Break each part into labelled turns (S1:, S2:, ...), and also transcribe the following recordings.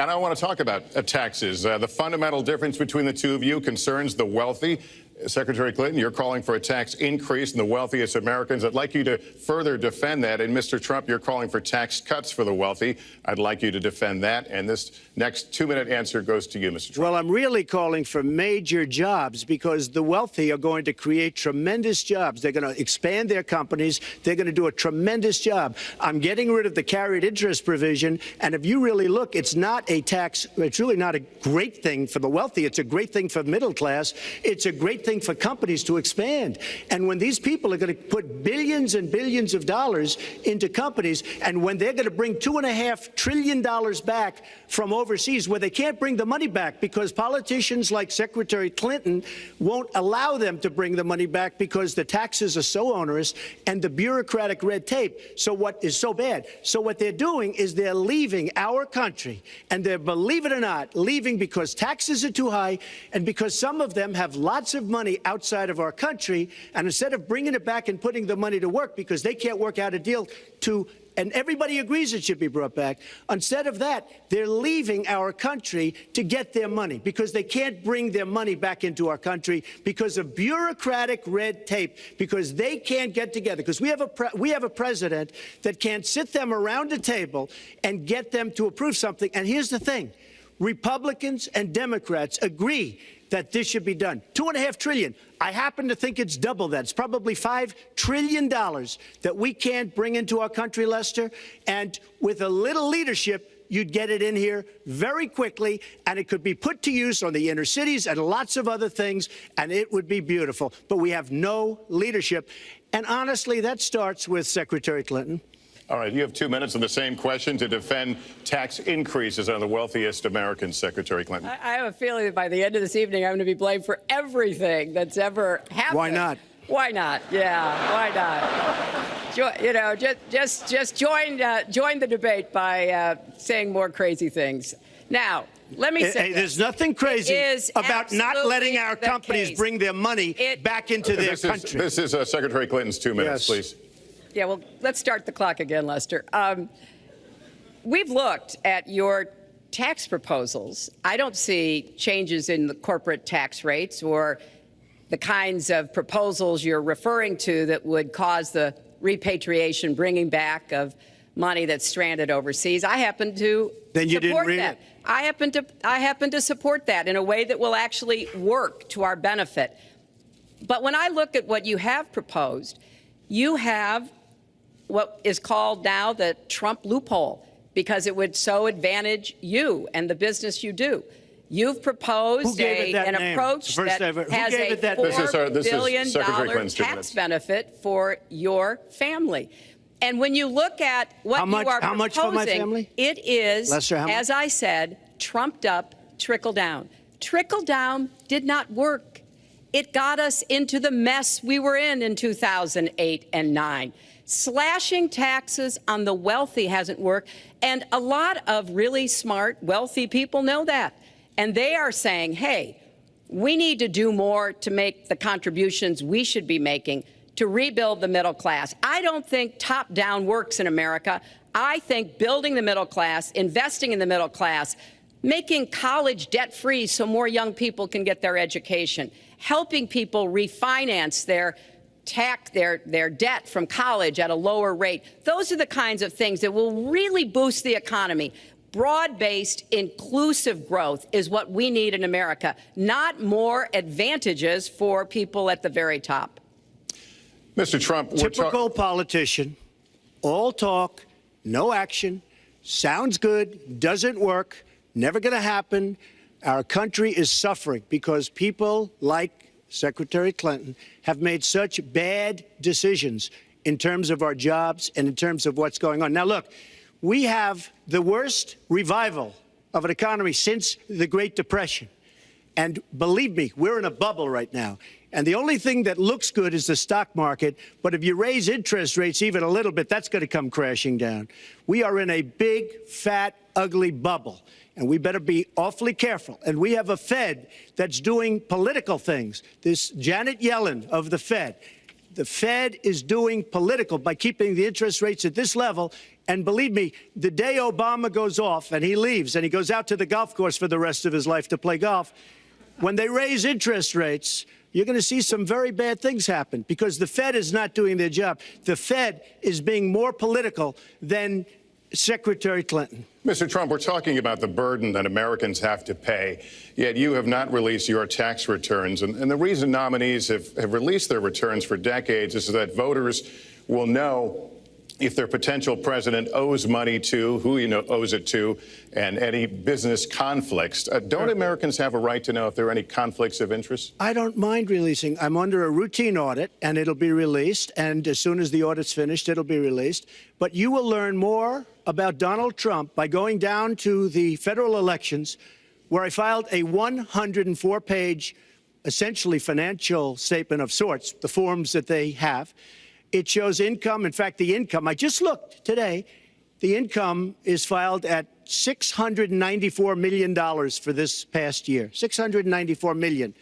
S1: And I want to talk about taxes. The fundamental difference between the two of you concerns the wealthy. Secretary Clinton, you're calling for a tax increase in the wealthiest Americans. I'd like you to further defend that. And Mr. Trump, you're calling for tax cuts for the wealthy. I'd like you to defend that. And this next 2-minute answer goes to you, Mr. Trump.
S2: Well, I'm really calling for major jobs because the wealthy are going to create tremendous jobs. They're going to expand their companies. They're going to do a tremendous job. I'm getting rid of the carried interest provision. And if you really look, it's not a tax. It's really not a great thing for the wealthy. It's a great thing for the middle class. It's a great thing for companies to expand. And when these people are going to put billions and billions of dollars into companies, and when they're going to bring $2.5 trillion back from overseas, where they can't bring the money back because politicians like Secretary Clinton won't allow them to bring the money back because the taxes are so onerous and the bureaucratic red tape. So what is so bad? So what they're doing is they're leaving our country, and they're, believe it or not, leaving because taxes are too high and because some of them have lots of money outside of our country, and instead of bringing it back and putting the money to work because they can't work out a deal to, and everybody agrees it should be brought back, instead of that, they're leaving our country to get their money because they can't bring their money back into our country because of bureaucratic red tape, because they can't get together, because we have a president that can't sit them around a table and get them to approve something. And here's the thing. Republicans and Democrats agree that this should be done. $2.5 trillion. I happen to think it's double that. It's probably $5 trillion that we can't bring into our country, Lester. And with a little leadership, you'd get it in here very quickly, and it could be put to use on the inner cities and lots of other things, and it would be beautiful. But we have no leadership. And honestly, that starts with Secretary Clinton.
S1: All right, you have 2 minutes on the same question to defend tax increases on the wealthiest Americans, Secretary Clinton.
S3: I have a feeling that by the end of this evening, I'm going to be blamed for everything that's ever happened.
S2: Why not?
S3: Why not? Yeah, why not? You know, just join the debate by saying more crazy things. Now, let me say
S2: there's nothing crazy about not letting our companies bring their money back into their country.
S1: This is Secretary Clinton's 2 minutes, please.
S3: Yeah, well, let's start the clock again, Lester. We've looked at your tax proposals. I don't see changes in the corporate tax rates or the kinds of proposals you're referring to that would cause the repatriation, bringing back of money that's stranded overseas. I happen to support that. I happen to support that in a way that will actually work to our benefit. But when I look at what you have proposed, you have what is called now the Trump loophole, because it would so advantage you and the business you do. You've proposed an approach that has a $4 billion tax benefit for your family. And when you look at what you are proposing,
S2: for my family?
S3: It is,
S2: Lester,
S3: as I said, trumped up trickle down. Trickle down did not work. It got us into the mess we were in 2008 and 9. Slashing taxes on the wealthy hasn't worked, and a lot of really smart, wealthy people know that. And they are saying, hey, we need to do more to make the contributions we should be making to rebuild the middle class. I don't think top-down works in America. I think building the middle class, investing in the middle class, making college debt-free so more young people can get their education, helping people refinance their debt from college at a lower rate. Those are the kinds of things that will really boost the economy. Broad-based, inclusive growth is what we need in America, not more advantages for people at the very top.
S1: Mr. Trump,
S2: typical politician, all talk, no action, sounds good, doesn't work, never going to happen. Our country is suffering because people like Secretary Clinton have made such bad decisions in terms of our jobs and in terms of what's going on. Now, look, we have the worst revival of an economy since the Great Depression. And believe me, we're in a bubble right now. And the only thing that looks good is the stock market. But if you raise interest rates even a little bit, that's going to come crashing down. We are in a big, fat, ugly bubble. And we better be awfully careful. And we have a Fed that's doing political things. This Janet Yellen of the Fed is doing political by keeping the interest rates at this level. And believe me, the day Obama goes off and he leaves and he goes out to the golf course for the rest of his life to play golf, when they raise interest rates, you're going to see some very bad things happen because the Fed is not doing their job. The Fed is being more political than Secretary Clinton.
S1: Mr. Trump, we're talking about the burden that Americans have to pay, yet you have not released your tax returns. And the reason nominees have released their returns for decades is that voters will know if their potential president owes money to, who he owes it to, and any business conflicts. Don't Americans have a right to know if there are any conflicts of interest?
S2: I don't mind releasing. I'm under a routine audit, and it'll be released. And as soon as the audit's finished, it'll be released. But you will learn more about Donald Trump by going down to the federal elections, where I filed a 104-page, essentially financial statement of sorts, the forms that they have. It shows income. In fact, the income, I just looked today, the income is filed at $694 million for this past year. $694 million.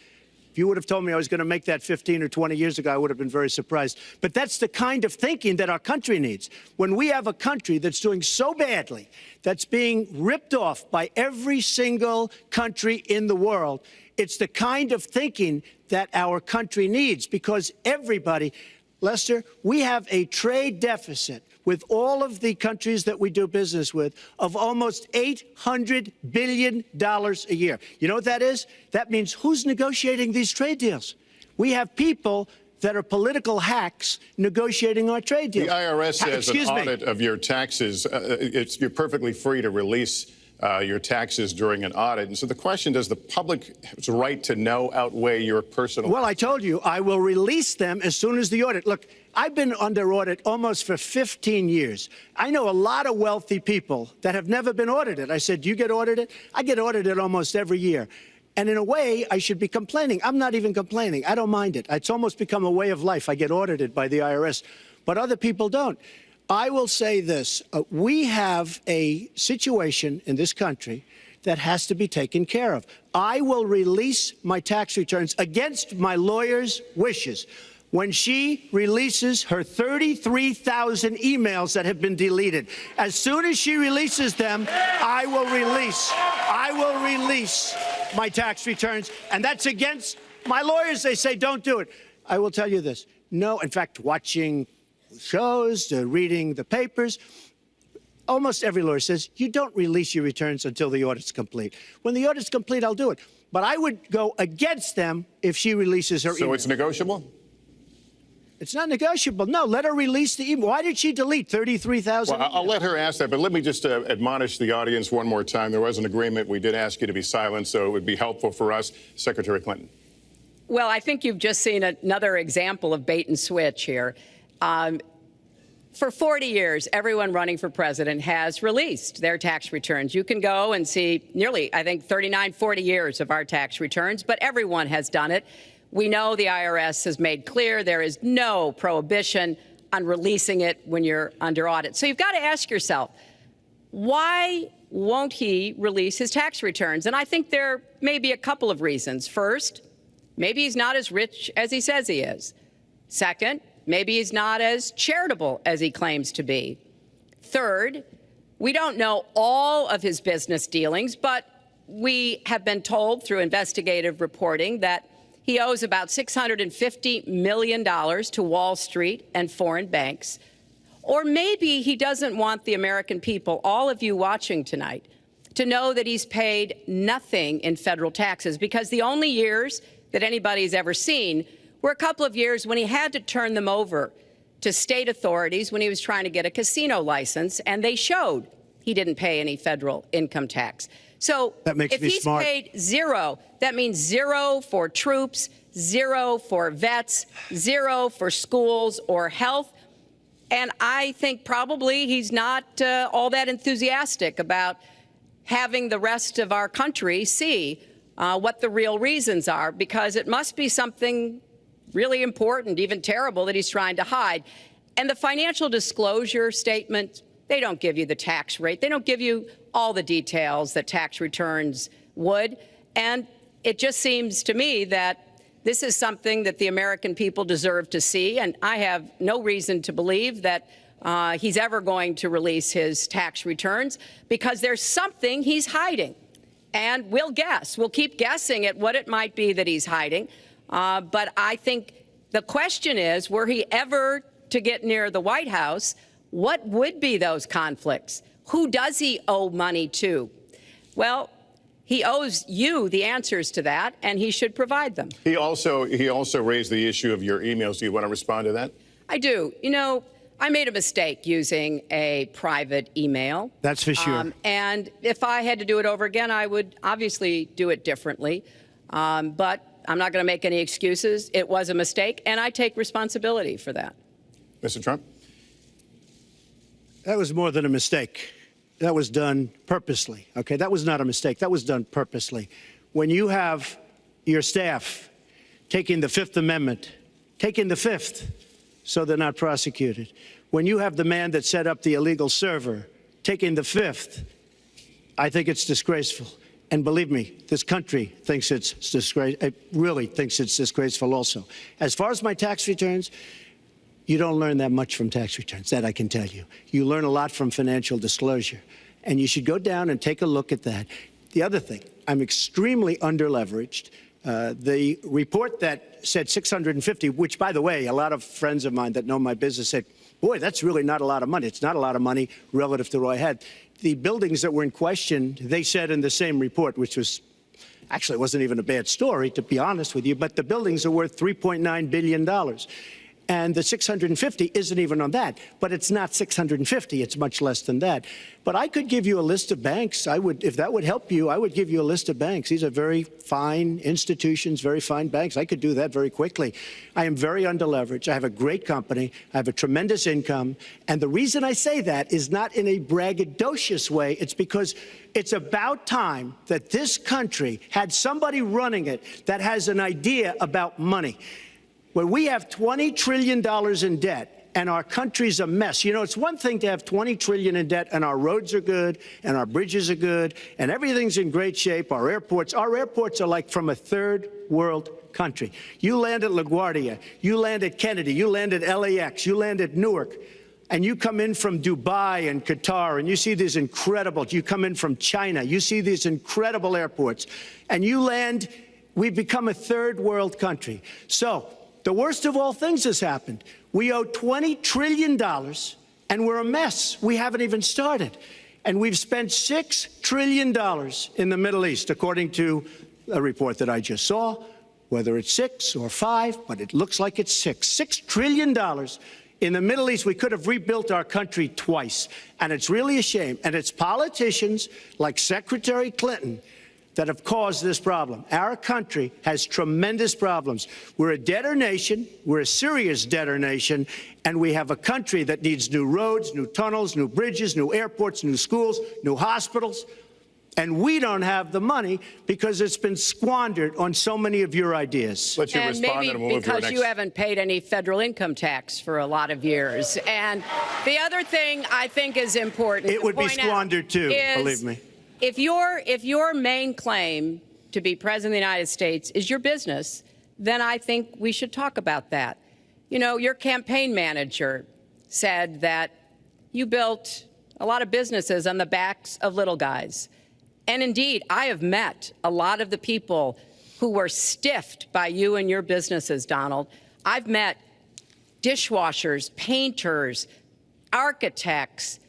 S2: If you would have told me I was going to make that 15 or 20 years ago, I would have been very surprised. But that's the kind of thinking that our country needs. When we have a country that's doing so badly, that's being ripped off by every single country in the world, it's the kind of thinking that our country needs because everybody, Lester, we have a trade deficit with all of the countries that we do business with of almost $800 billion a year. You know what that is? That means who's negotiating these trade deals? We have people that are political hacks negotiating our trade deals.
S1: The IRS says an audit of your taxes, you're perfectly free to release your taxes during an audit. And so the question, does the public's right to know outweigh your personal?
S2: Well, I told you, I will release them as soon as the audit. Look, I've been under audit almost for 15 years. I know a lot of wealthy people that have never been audited. I said, do you get audited? I get audited almost every year. And in a way, I should be complaining. I'm not even complaining. I don't mind it. It's almost become a way of life. I get audited by the IRS, but other people don't. I will say this. We have a situation in this country that has to be taken care of. I will release my tax returns against my lawyer's wishes when she releases her 33,000 emails that have been deleted. As soon as she releases them, I will release my tax returns. And that's against my lawyers. They say, don't do it. I will tell you this. No, in fact, watching shows, reading the papers, almost every lawyer says, you don't release your returns until the audit's complete. When the audit's complete, I'll do it. But I would go against them if she releases her email.
S1: So it's negotiable?
S2: It's not negotiable. No, let her release the email. Why did she delete 33,000?
S1: Well, I'll let her ask that, but let me just admonish the audience one more time. There was an agreement. We did ask you to be silent, so it would be helpful for us. Secretary Clinton.
S3: Well, I think you've just seen another example of bait and switch here. For 40 years, everyone running for president has released their tax returns. You can go and see nearly, I think, 39, 40 years of our tax returns, but everyone has done it. We know the IRS has made clear there is no prohibition on releasing it when you're under audit. So you've got to ask yourself, why won't he release his tax returns? And I think there may be a couple of reasons. First, maybe he's not as rich as he says he is. Second, maybe he's not as charitable as he claims to be. Third, we don't know all of his business dealings, but we have been told through investigative reporting that he owes about $650 million to Wall Street and foreign banks. Or maybe he doesn't want the American people, all of you watching tonight, to know that he's paid nothing in federal taxes, because the only years that anybody's ever seen were a couple of years when he had to turn them over to state authorities when he was trying to get a casino license, and they showed he didn't pay any federal income tax. So if he's paid zero, that means zero for troops, zero for vets, zero for schools or health. And I think probably he's not all that enthusiastic about having the rest of our country see what the real reasons are, because it must be something really important, even terrible, that he's trying to hide. And the financial disclosure statement, they don't give you the tax rate. They don't give you all the details that tax returns would. And it just seems to me that this is something that the American people deserve to see. And I have no reason to believe that he's ever going to release his tax returns, because there's something he's hiding. And we'll guess. We'll keep guessing at what it might be that he's hiding. But I think the question is, were he ever to get near the White House, what would be those conflicts? Who does he owe money to? Well, he owes you the answers to that, and he should provide them.
S1: He also raised the issue of your emails. Do you want to respond to that?
S3: I do. You know, I made a mistake using a private email.
S2: That's for sure.
S3: And if I had to do it over again, I would obviously do it differently. But I'm not going to make any excuses. It was a mistake, and I take responsibility for that.
S1: Mr. Trump?
S2: That was more than a mistake. That was done purposely. Okay, that was not a mistake. That was done purposely. When you have your staff taking the Fifth Amendment, taking the Fifth, so they're not prosecuted. When you have the man that set up the illegal server taking the Fifth, I think it's disgraceful. And believe me, this country thinks it's disgraceful. It really thinks it's disgraceful also. As far as my tax returns, you don't learn that much from tax returns, that I can tell you. You learn a lot from financial disclosure. And you should go down and take a look at that. The other thing, I'm extremely underleveraged. The report that said 650, which, by the way, a lot of friends of mine that know my business said, boy, that's really not a lot of money. It's not a lot of money relative to what I had. The buildings that were in question, they said in the same report, which was actually wasn't even a bad story, to be honest with you, but the buildings are worth $3.9 billion. And the 650 isn't even on that. But it's not 650. It's much less than that. But I could give you a list of banks. I would, if that would help you, I would give you a list of banks. These are very fine institutions, very fine banks. I could do that very quickly. I am very underleveraged. I have a great company. I have a tremendous income. And the reason I say that is not in a braggadocious way. It's because it's about time that this country had somebody running it that has an idea about money. When we have $20 trillion in debt and our country's a mess, you know, it's one thing to have $20 trillion in debt and our roads are good and our bridges are good and everything's in great shape. Our airports are like from a third world country. You land at LaGuardia, you land at Kennedy, you land at LAX, you land at Newark, and you come in from Dubai and Qatar and you see these incredible, you come in from China, you see these incredible airports, and you land, we've become a third world country. So, the worst of all things has happened. We owe $20 trillion, and we're a mess. We haven't even started. And we've spent $6 trillion in the Middle East, according to a report that I just saw, whether it's 6 or 5, but it looks like it's 6. $6 trillion in the Middle East. We could have rebuilt our country twice. And it's really a shame. And it's politicians like Secretary Clinton that have caused this problem. Our country has tremendous problems. We're a debtor nation, we're a serious debtor nation, and we have a country that needs new roads, new tunnels, new bridges, new airports, new schools, new hospitals. And we don't have the money because it's been squandered on so many of your ideas.
S1: Let you
S3: and
S1: respond,
S3: maybe
S1: and we'll move to our
S3: because
S1: next.
S3: you haven't paid any federal income tax for a lot of years. And the other thing I think is important
S2: It would be squandered too, believe me.
S3: If your main claim to be president of the United States is your business, then I think we should talk about that. You know, your campaign manager said that you built a lot of businesses on the backs of little guys. And indeed, I have met a lot of the people who were stiffed by you and your businesses, Donald. I've met dishwashers, painters, architects,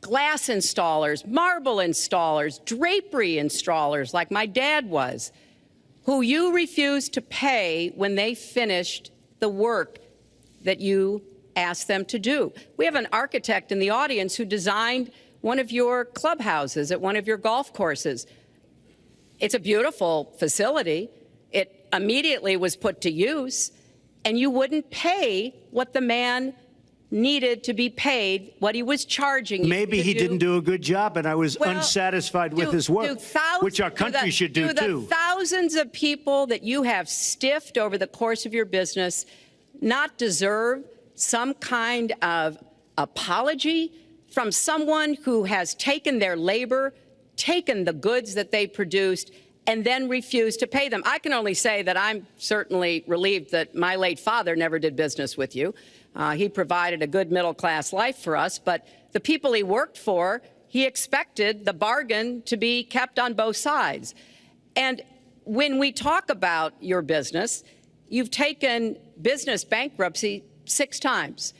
S3: glass installers, marble installers, drapery installers, like my dad was, who you refused to pay when they finished the work that you asked them to do. We have an architect in the audience who designed one of your clubhouses at one of your golf courses. It's a beautiful facility. It immediately was put to use, and you wouldn't pay what the man needed to be paid, what he was charging you.
S2: Maybe he didn't do a good job, and I was unsatisfied with his work, which our country should do too.
S3: The thousands of people that you have stiffed over the course of your business not deserve some kind of apology from someone who has taken their labor, taken the goods that they produced, and then refuse to pay them. I can only say that I'm certainly relieved that my late father never did business with you. He provided a good middle-class life for us, but the people he worked for, he expected the bargain to be kept on both sides. And when we talk about your business, you've taken business bankruptcy 6 times.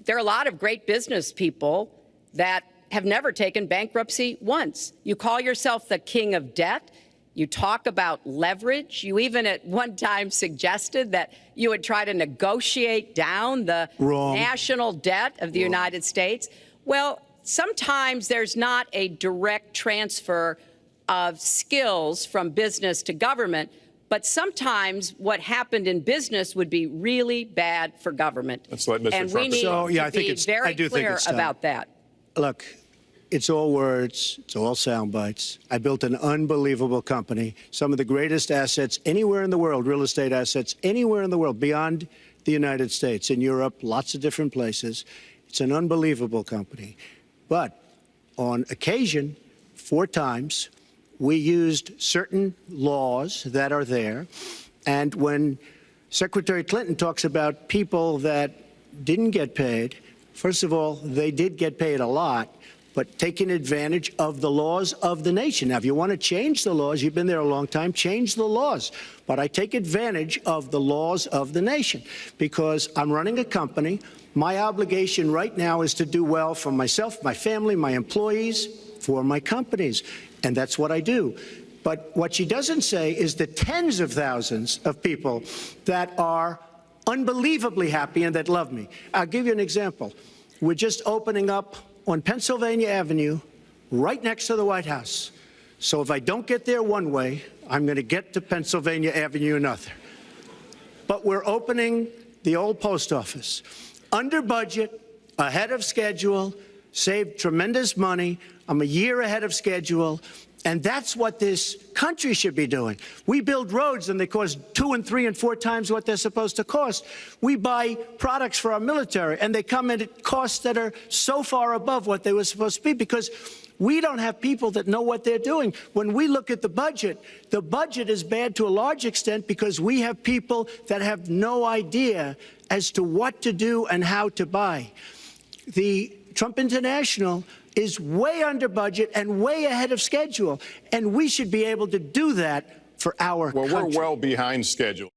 S3: There are a lot of great business people that have never taken bankruptcy once. You call yourself the king of debt. You talk about leverage. You even at one time suggested that you would try to negotiate down the national debt of the United States. Well, sometimes there's not a direct transfer of skills from business to government, but sometimes what happened in business would be really bad for government.
S1: Let's let Mr.
S3: And
S1: Trump
S3: we need to be very clear about that.
S2: Look, it's all words. It's all sound bites. I built an unbelievable company, some of the greatest assets anywhere in the world, real estate assets anywhere in the world, beyond the United States, in Europe, lots of different places. It's an unbelievable company. But on occasion, 4 times, we used certain laws that are there. And when Secretary Clinton talks about people that didn't get paid, first of all, they did get paid a lot, but taking advantage of the laws of the nation. Now, if you want to change the laws, you've been there a long time, change the laws. But I take advantage of the laws of the nation because I'm running a company. My obligation right now is to do well for myself, my family, my employees, for my companies. And that's what I do. But what she doesn't say is the tens of thousands of people that are unbelievably happy and that love me. I'll give you an example. We're just opening up on Pennsylvania Avenue, right next to the White House. So if I don't get there one way, I'm going to get to Pennsylvania Avenue another. But we're opening the old post office. Under budget, ahead of schedule, saved tremendous money. I'm a year ahead of schedule. And that's what this country should be doing. We build roads and they cost 2 and 3 and 4 times what they're supposed to cost. We buy products for our military and they come in at costs that are so far above what they were supposed to be because we don't have people that know what they're doing. When we look at the budget is bad to a large extent because we have people that have no idea as to what to do and how to buy. The Trump International is way under budget and way ahead of schedule. And we should be able to do that for our country.
S1: Well, we're well behind schedule.